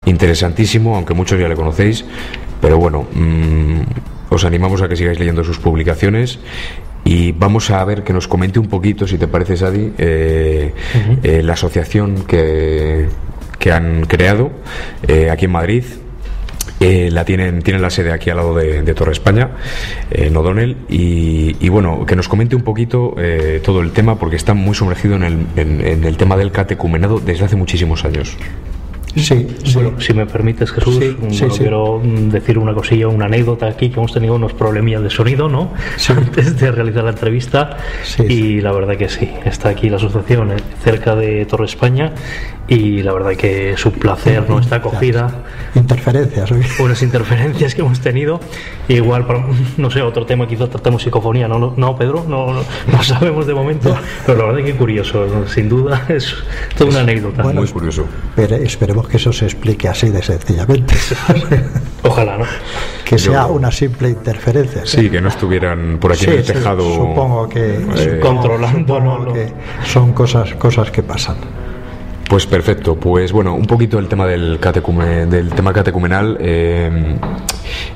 Interesantísimo, aunque muchos ya le conocéis, pero bueno, os animamos a que sigáis leyendo sus publicaciones. Y vamos a ver que nos comente un poquito, si te parece, Sadi, la asociación que han creado aquí en Madrid. Tienen la sede aquí al lado de Torre España, en O'Donnell, y bueno, que nos comente un poquito todo el tema, porque está muy sumergido en el tema del catecumenado desde hace muchísimos años. Sí. Bueno, si me permites, Jesús, quiero decir una cosilla, una anécdota aquí, que hemos tenido unos problemillas de sonido, ¿no? Sí. Antes de realizar la entrevista, y la verdad que sí, está aquí la asociación cerca de Torre España, y la verdad que es un placer, ¿no? Está acogida. Interferencias, unas interferencias que hemos tenido, igual para, no sé, otro tema, quizás tratamos psicofonía, ¿no, Pedro? No sabemos de momento, pero la verdad que curioso, ¿no? Sin duda es toda una anécdota. Bueno, muy curioso. Pero esperemos que eso se explique así de sencillamente. Ojalá, ¿no? Que sea una simple interferencia. Sí, que no estuvieran por aquí en el tejado. Supongo que controlando, ¿no? Que son cosas que pasan. Pues perfecto, pues bueno, un poquito el tema del tema catecumenal.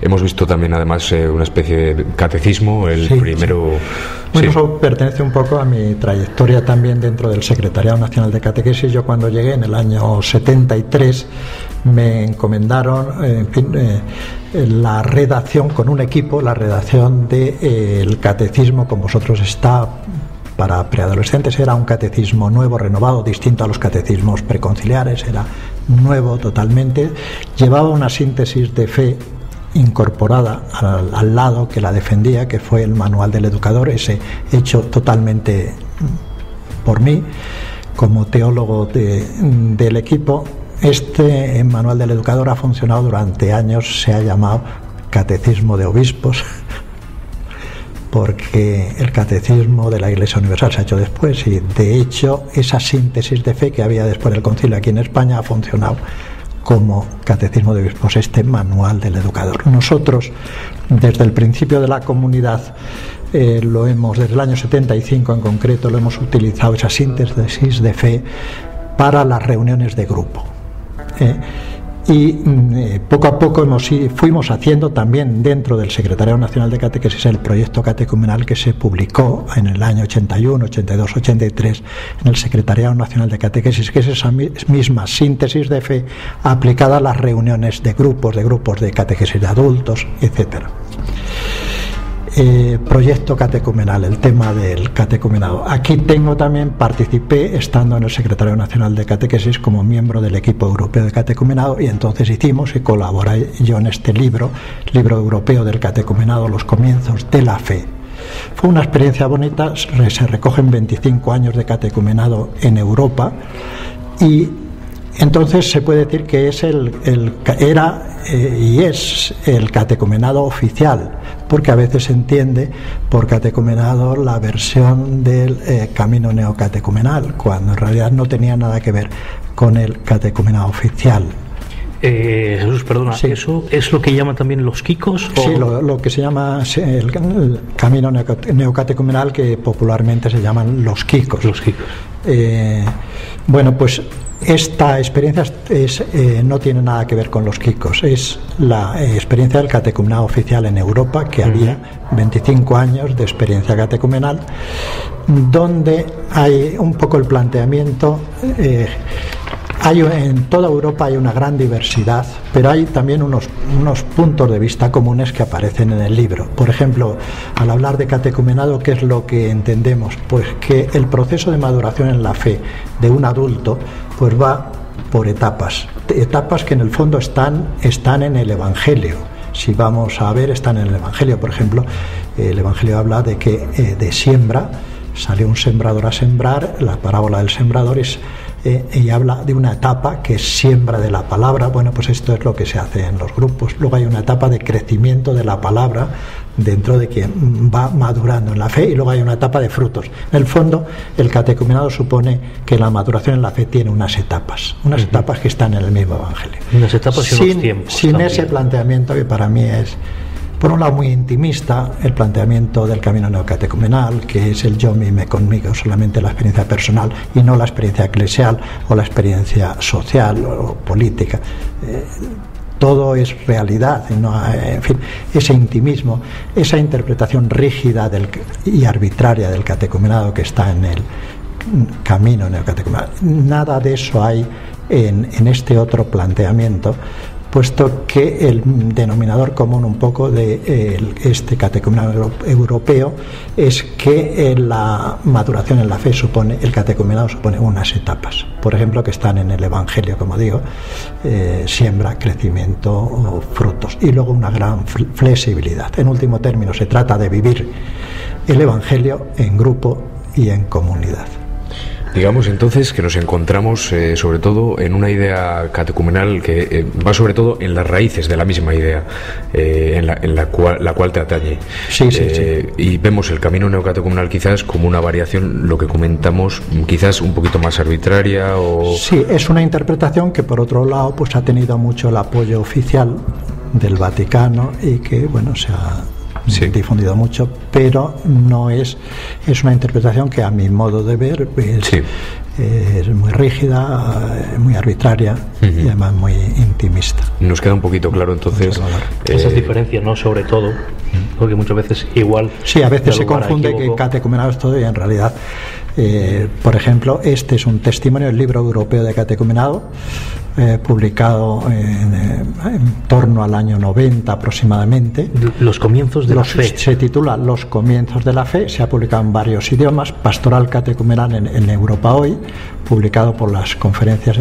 Hemos visto también además una especie de catecismo, el primero. Bueno, eso pertenece un poco a mi trayectoria también dentro del Secretariado Nacional de Catequesis. Yo cuando llegué en el año 73 me encomendaron la redacción con un equipo, la redacción del catecismo con vosotros está. Para preadolescentes era un catecismo nuevo, renovado, distinto a los catecismos preconciliares, era nuevo totalmente. Llevaba una síntesis de fe incorporada al lado que la defendía, que fue el manual del educador, ese hecho totalmente por mí como teólogo del equipo. Este manual del educador ha funcionado durante años, se ha llamado Catecismo de Obispos, porque el catecismo de la Iglesia Universal se ha hecho después, y de hecho esa síntesis de fe que había después del concilio aquí en España ha funcionado como catecismo de obispos, este manual del educador. Nosotros desde el principio de la comunidad desde el año 75 en concreto, lo hemos utilizado, esa síntesis de fe, para las reuniones de grupo. Y poco a poco fuimos haciendo también dentro del Secretariado Nacional de Catequesis el proyecto catecumenal que se publicó en el año 81, 82, 83 en el Secretariado Nacional de Catequesis, que es esa misma síntesis de fe aplicada a las reuniones de grupos de catequesis de adultos, etcétera. Proyecto catecumenal, el tema del catecumenado. Aquí participé estando en el Secretariado Nacional de Catequesis como miembro del equipo europeo de catecumenado, y entonces hicimos y colaboré yo en este libro europeo del catecumenado, Los comienzos de la fe. Fue una experiencia bonita, se recogen 25 años de catecumenado en Europa, y entonces se puede decir que es era el catecumenado oficial, porque a veces se entiende por catecumenado la versión del camino neocatecumenal, cuando en realidad no tenía nada que ver con el catecumenado oficial. Jesús, perdona, sí. ¿Eso es lo que llaman también los quicos? Sí, lo que se llama el camino neocatecumenal, que popularmente se llaman los quicos. Los quicos. Bueno, pues esta experiencia no tiene nada que ver con los quicos, es la experiencia del catecumenado oficial en Europa, que había 25 años de experiencia catecumenal, donde hay un poco el planteamiento. En toda Europa hay una gran diversidad, pero hay también unos puntos de vista comunes que aparecen en el libro. Por ejemplo, al hablar de catecumenado, ¿qué es lo que entendemos? Pues que el proceso de maduración en la fe de un adulto pues va por etapas que en el fondo están en el Evangelio. Si vamos a ver, están en el Evangelio. Por ejemplo, el Evangelio habla de que de siembra salió un sembrador a sembrar, la parábola del sembrador y habla de una etapa que es siembra de la palabra. Bueno, pues esto es lo que se hace en los grupos. Luego hay una etapa de crecimiento de la palabra dentro de quien va madurando en la fe, y luego hay una etapa de frutos. En el fondo, el catecumenado supone que la maduración en la fe tiene unas etapas que están en el mismo Evangelio. Unas etapas y unos tiempos. Sin ese planteamiento, que para mí es por un lado muy intimista, el planteamiento del camino neocatecumenal, que es el yo mime conmigo, solamente la experiencia personal y no la experiencia eclesial o la experiencia social o política. Todo es realidad, en fin, ese intimismo, esa interpretación rígida y arbitraria del catecumenado que está en el camino neocatecumenal. Nada de eso hay en este otro planteamiento, puesto que el denominador común un poco de este catecumenado europeo es que la maduración en la fe el catecumenado supone unas etapas, por ejemplo, que están en el Evangelio, como digo, siembra, crecimiento o frutos, y luego una gran flexibilidad. En último término, se trata de vivir el Evangelio en grupo y en comunidad. Digamos entonces que nos encontramos sobre todo en una idea catecumenal que va sobre todo en las raíces de la misma idea en la cual te atañe. Sí. Y vemos el camino neocatecumenal quizás como una variación, lo que comentamos, quizás un poquito más arbitraria o... Sí, es una interpretación que por otro lado pues ha tenido mucho el apoyo oficial del Vaticano y que se ha difundido mucho, pero no es una interpretación que a mi modo de ver es muy rígida, muy arbitraria y además muy intimista. Nos queda un poquito claro entonces esas diferencias, ¿no? Sobre todo, porque muchas veces igual... Sí, a veces se confunde que catecumenado es todo y en realidad, por ejemplo, este es un testimonio del Libro Europeo de Catecumenado, publicado en torno al año 90 aproximadamente. Los comienzos de la fe. Se titula Los comienzos de la fe, se ha publicado en varios idiomas, Pastoral Catecumenal en Europa Hoy, publicado por las conferencias,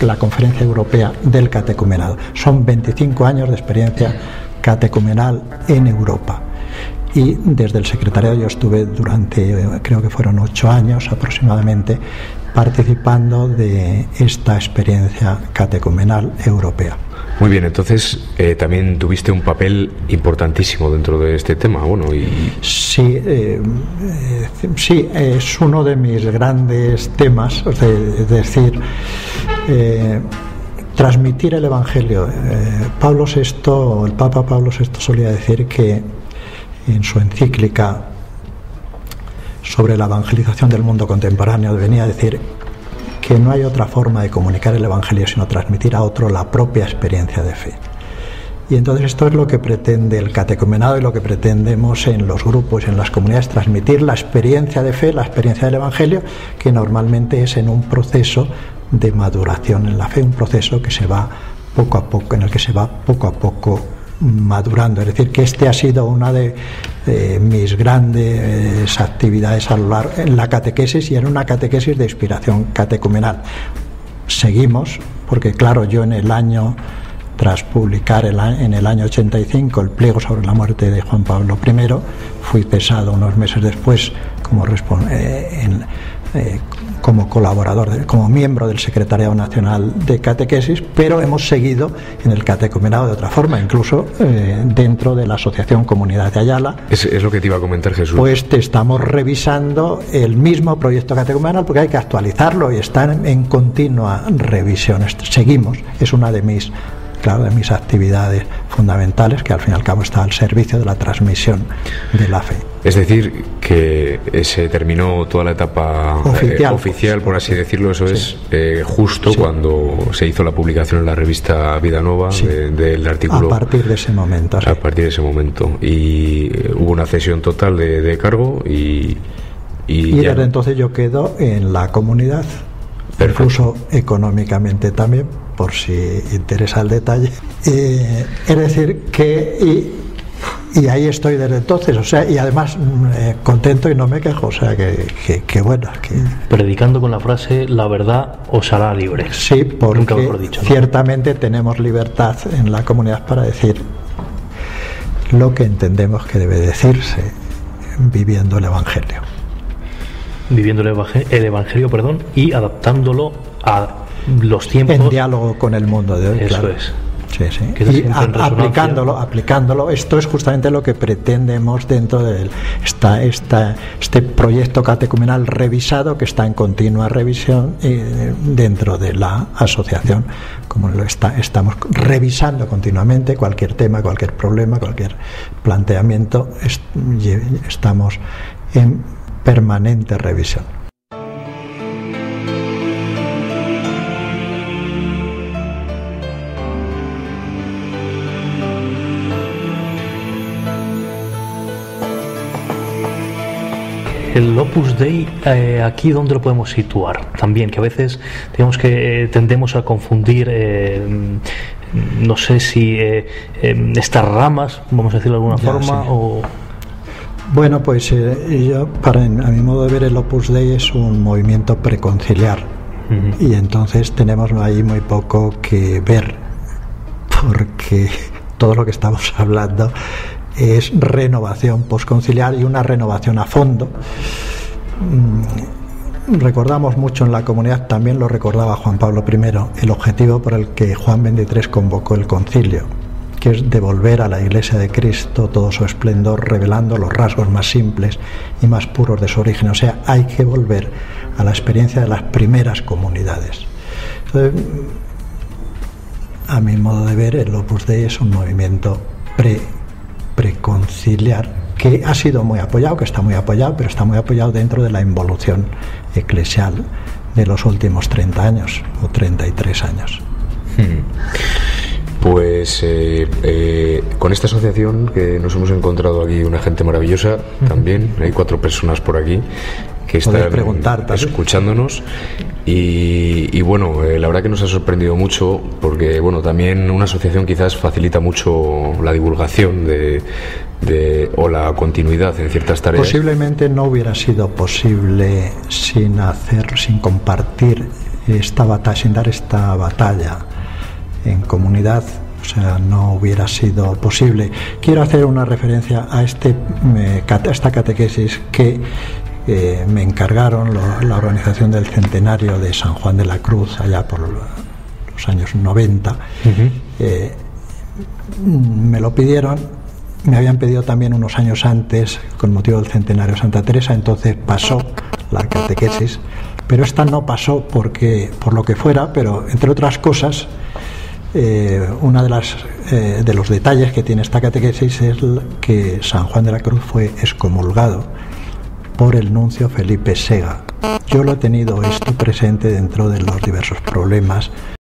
la Conferencia Europea del Catecumenado. Son 25 años de experiencia catecumenal en Europa. Y desde el secretariado yo estuve durante, creo que fueron 8 años aproximadamente, participando de esta experiencia catecumenal europea. Muy bien, entonces también tuviste un papel importantísimo dentro de este tema, Sí, es uno de mis grandes temas, es decir, transmitir el Evangelio. El Papa Pablo VI solía decir que en su encíclica sobre la evangelización del mundo contemporáneo venía a decir que no hay otra forma de comunicar el Evangelio sino transmitir a otro la propia experiencia de fe. Y entonces esto es lo que pretende el catecumenado y lo que pretendemos en los grupos y en las comunidades, transmitir la experiencia de fe, la experiencia del Evangelio, que normalmente es en un proceso de maduración en la fe, un proceso que se va poco a poco, en el que se va poco a poco madurando. Es decir, que este ha sido una de mis grandes actividades a lo largo en la catequesis y en una catequesis de inspiración catecumenal. Seguimos, porque claro, yo tras publicar en el año 85 el pliego sobre la muerte de Juan Pablo I, fui cesado unos meses después como colaborador, como miembro del Secretariado Nacional de Catequesis, pero hemos seguido en el catecumenado de otra forma, incluso dentro de la Asociación Comunidad de Ayala. Es lo que te iba a comentar, Jesús. Pues estamos revisando el mismo proyecto catecumenal porque hay que actualizarlo y están en continua revisión. Seguimos, es una de mis actividades fundamentales, que al fin y al cabo está al servicio de la transmisión de la fe. Es decir, que se terminó toda la etapa oficial, por así decirlo, eso es justo cuando se hizo la publicación en la revista Vida Nueva del artículo. A partir de ese momento. A partir de ese momento. Y hubo una cesión total de cargo y desde entonces yo quedo en la comunidad. Perfecto. Incluso económicamente también, por si interesa el detalle. Es decir, que y ahí estoy desde entonces, y además contento y no me quejo, que bueno. Predicando con la frase, la verdad os hará libres. Sí, porque ciertamente tenemos libertad en la comunidad para decir lo que entendemos que debe decirse viviendo el Evangelio. Viviendo el Evangelio, y adaptándolo a los tiempos. En diálogo con el mundo de hoy. Eso claro. es. Sí. Y aplicándolo, esto es justamente lo que pretendemos dentro de este proyecto catecumenal revisado, que está en continua revisión dentro de la asociación. Como estamos revisando continuamente cualquier tema, cualquier problema, cualquier planteamiento, estamos en permanente revisión. El Opus Dei, aquí ¿dónde lo podemos situar? También, que a veces digamos que tendemos a confundir, no sé si estas ramas, vamos a decirlo de alguna forma, sí. O... Bueno, pues a mi modo de ver, el Opus Dei es un movimiento preconciliar, y entonces tenemos ahí muy poco que ver, porque todo lo que estamos hablando es renovación posconciliar y una renovación a fondo. Recordamos mucho en la comunidad, también lo recordaba Juan Pablo I, el objetivo por el que Juan XXIII convocó el concilio, que es devolver a la Iglesia de Cristo todo su esplendor, revelando los rasgos más simples y más puros de su origen. O sea, hay que volver a la experiencia de las primeras comunidades. Entonces, a mi modo de ver, el Opus Dei es un movimiento preconciliar que ha sido muy apoyado, que está muy apoyado, pero está muy apoyado dentro de la involución eclesial de los últimos 30 años o 33 años. Pues con esta asociación que nos hemos encontrado aquí una gente maravillosa también, hay 4 personas por aquí que están escuchándonos y bueno, la verdad que nos ha sorprendido mucho porque bueno, también una asociación quizás facilita mucho la divulgación o la continuidad en ciertas tareas. Posiblemente no hubiera sido posible sin compartir esta batalla, sin dar esta batalla en comunidad, o sea, no hubiera sido posible. Quiero hacer una referencia a esta catequesis que me encargaron la organización del centenario de San Juan de la Cruz allá por los años 90. Me lo pidieron, me habían pedido también unos años antes con motivo del centenario de Santa Teresa, entonces pasó la catequesis, pero esta no pasó porque por lo que fuera, pero entre otras cosas, una de los detalles que tiene esta catequesis es que San Juan de la Cruz fue excomulgado por el nuncio Felipe Sega. Yo lo he tenido esto presente dentro de los diversos problemas